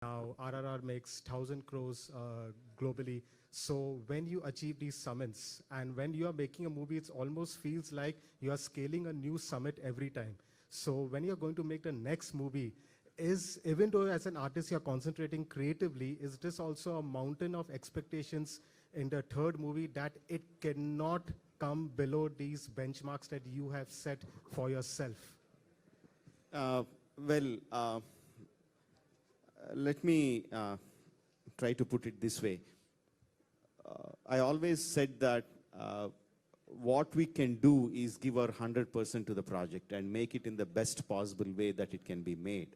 Now, RRR makes 1,000 crores globally. So when you achieve these summits and when you are making a movie, it almost feels like you are scaling a new summit every time. So when you're going to make the next movie, even though as an artist you're concentrating creatively, is this also a mountain of expectations in the third movie that it cannot come below these benchmarks that you have set for yourself? Well, let me try to put it this way. I always said that what we can do is give our 100% to the project and make it in the best possible way that it can be made.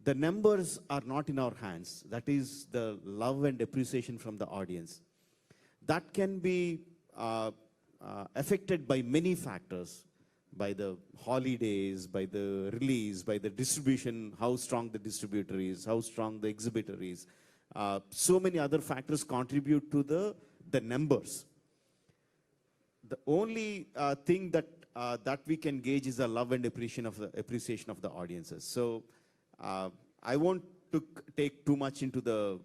The numbers are not in our hands. That is the love and appreciation from the audience. That can be affected by many factors, by the holidays, by the release, by the distribution, how strong the distributor is, how strong the exhibitor is. So many other factors contribute to the numbers. The only thing that we can gauge is the love and appreciation of the audiences. So I won't take too much into the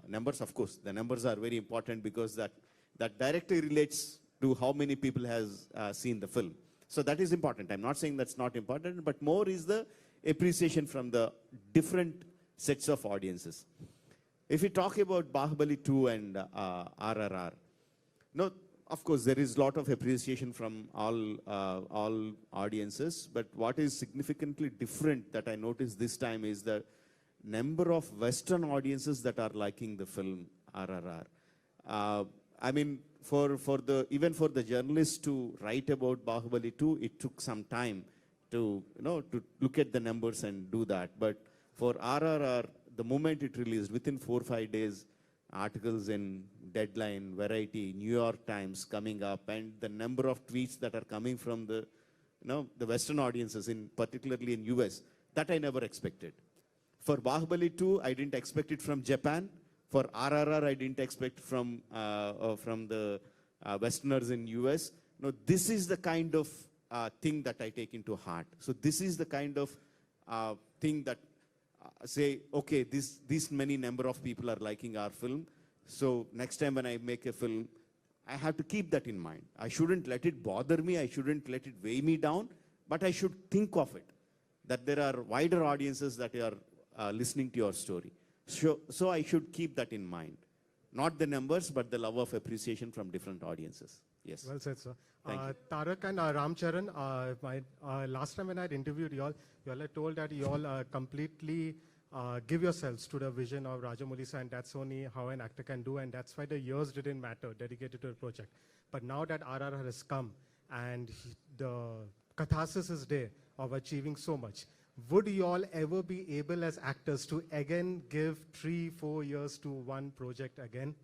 numbers. Of course, the numbers are very important because that directly relates to how many people has seen the film. So that is important. I'm not saying that's not important, but more is the appreciation from the different sets of audiences. If we talk about Bahubali 2 and RRR, no, of course, there is a lot of appreciation from all audiences, but what is significantly different that I noticed this time is the number of Western audiences that are liking the film RRR. I mean, even for the journalists to write about Bahubali 2, it took some time to look at the numbers and do that. But for RRR, the moment it released, within 4 or 5 days, articles in Deadline, Variety, New York Times coming up, and the number of tweets that are coming from the Western audiences, particularly in US, that I never expected. For Bahubali 2, I didn't expect it from Japan. For RRR, I didn't expect from the Westerners in US. No, this is the kind of thing that I take into heart. So this is the kind of thing that say, okay, this many number of people are liking our film. So next time when I make a film, I have to keep that in mind. I shouldn't let it bother me. I shouldn't let it weigh me down. But I should think of it, that there are wider audiences that are listening to your story. So I should keep that in mind. Not the numbers, but the love of appreciation from different audiences. Yes. Well said, sir. Tarak and Charan, last time when I had interviewed you all had told that you all completely give yourselves to the vision of Rajamouli sir, and that's only how an actor can do, and that's why the years didn't matter dedicated to the project. But now that RRR has come and the catharsis is there of achieving so much, would you all ever be able as actors to again give 3-4 years to one project again?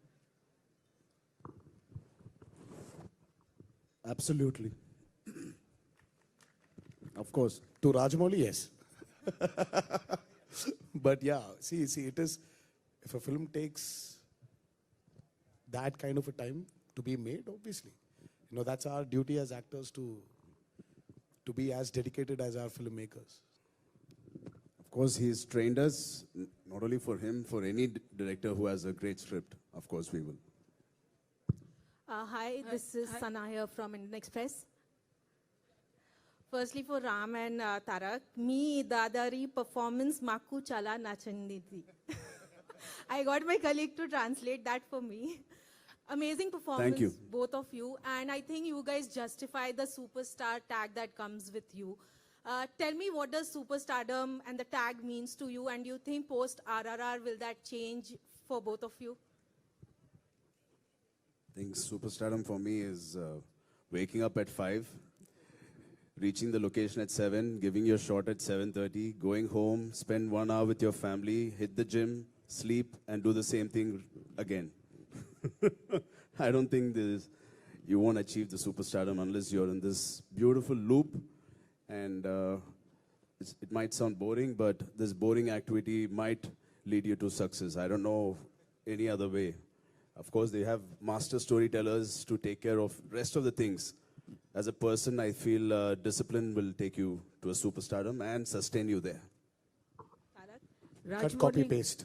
Absolutely. Of course, to Rajamouli, yes. But yeah, see, it is, if a film takes that kind of a time to be made, obviously, that's our duty as actors to be as dedicated as our filmmakers. Of course, he's trained us, not only for him, for any director who has a great script. Of course, we will. Hi, this is Sanaya from Indian Express. Firstly, for Ram and Tarak, me dadari performance maku chala nachandidi. I got my colleague to translate that for me. Amazing performance, Thank you. both of you. And I think you guys justify the superstar tag that comes with you. Tell me, what does superstardom and the tag means to you, and do you think post RRR will that change for both of you? I think superstardom for me is waking up at 5, reaching the location at 7, giving your shot at 7:30, going home, spend 1 hour with your family, hit the gym, sleep, and do the same thing again. I don't think you won't achieve the superstardom unless you're in this beautiful loop. And it might sound boring, but this boring activity might lead you to success. I don't know any other way. Of course, they have master storytellers to take care of rest of the things. As a person, I feel discipline will take you to a superstardom and sustain you there. Cut, copy, paste.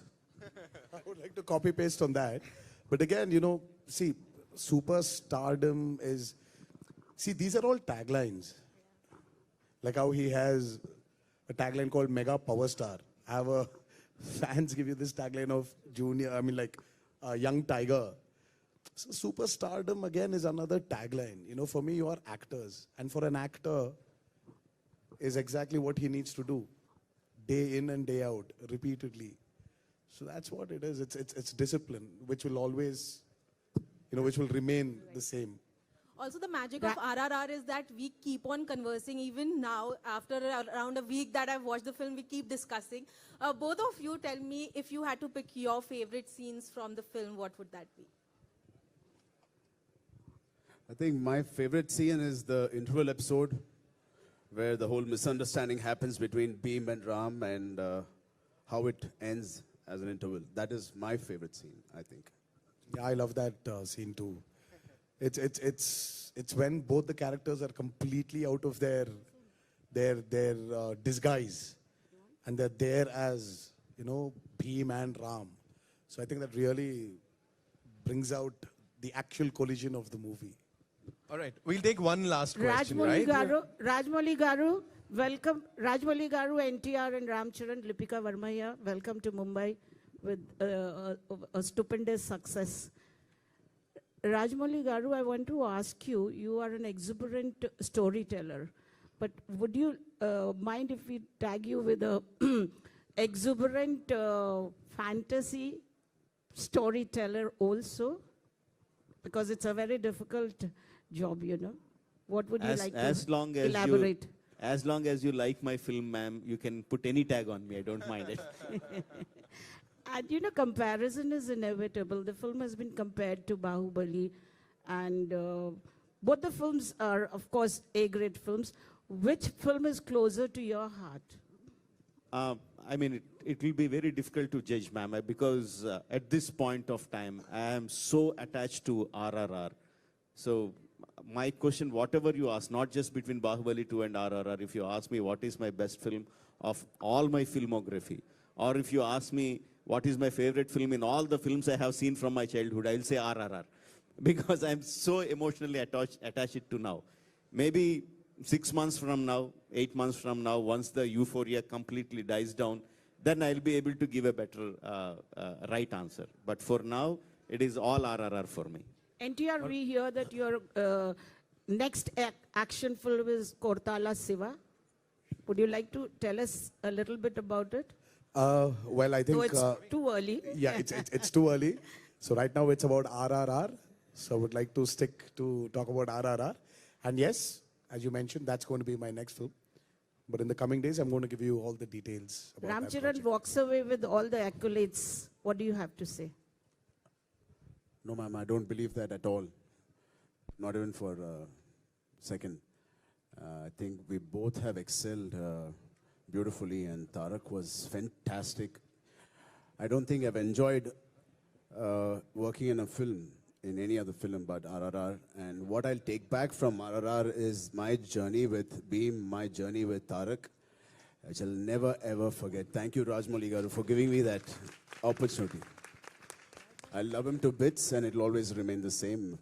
I would like to copy paste on that. But again, you know, see, superstardom is, see, these are all taglines. Like how he has a tagline called Mega Power Star. I have a fans give you this tagline of young tiger. So superstardom again is another tagline. You know, for me, you are actors. And for an actor is exactly what he needs to do. Day in and day out, repeatedly. So that's what it is. It's discipline, which will always, you know, which will remain the same. Also, the magic of RRR is that we keep on conversing. Even now, after around a week that I've watched the film, we keep discussing. Both of you tell me, if you had to pick your favorite scenes from the film, what would that be? I think my favorite scene is the interval episode where the whole misunderstanding happens between Bheem and Ram and how it ends as an interval. That is my favorite scene, I think. Yeah, I love that scene too. It's when both the characters are completely out of their disguise, and they're there as, you know, Bheem and Ram. So I think that really brings out the actual collision of the movie. All right, we'll take one last question, right? Rajamouli Garu, welcome. Rajamouli Garu, NTR and Ram Charan, Lipika Verma here. Welcome to Mumbai with a stupendous success. Rajamouli Garu, I want to ask you, you are an exuberant storyteller, but would you mind if we tag you with a exuberant fantasy storyteller also? Because it's a very difficult job, you know. What would you like to elaborate? As long as you like my film, ma'am, you can put any tag on me. I don't mind it. And you know, comparison is inevitable. The film has been compared to Bahubali, and both the films are, of course, A-grade films. Which film is closer to your heart? I mean, it will be very difficult to judge, ma'am, because at this point of time, I am so attached to RRR. So my question, whatever you ask, not just between Bahubali 2 and RRR, if you ask me what is my best film of all my filmography, or if you ask me what is my favorite film in all the films I have seen from my childhood, I'll say RRR. Because I'm so emotionally attached to now. Maybe 6 months from now, 8 months from now, once the euphoria completely dies down, then I'll be able to give a better right answer. But for now, it is all RRR for me. NTR, we hear that your next action film is Kortala Siva. Would you like to tell us a little bit about it? Well, I think... So it's too early. Yeah, it's too early. So right now it's about RRR. So I would like to stick to talk about RRR. And yes, as you mentioned, that's going to be my next film. But in the coming days, I'm going to give you all the details about Ram that Charan project. walks away with all the accolades. What do you have to say? No, ma'am, I don't believe that at all. Not even for a second. I think we both have excelled beautifully, and Tarak was fantastic. I don't think I've enjoyed working in a film, in any other film but RRR. And what I'll take back from RRR is my journey with Bheem, my journey with Tarak, which I'll never ever forget. Thank you, Rajamouli Garu, for giving me that opportunity. I love him to bits, and it'll always remain the same.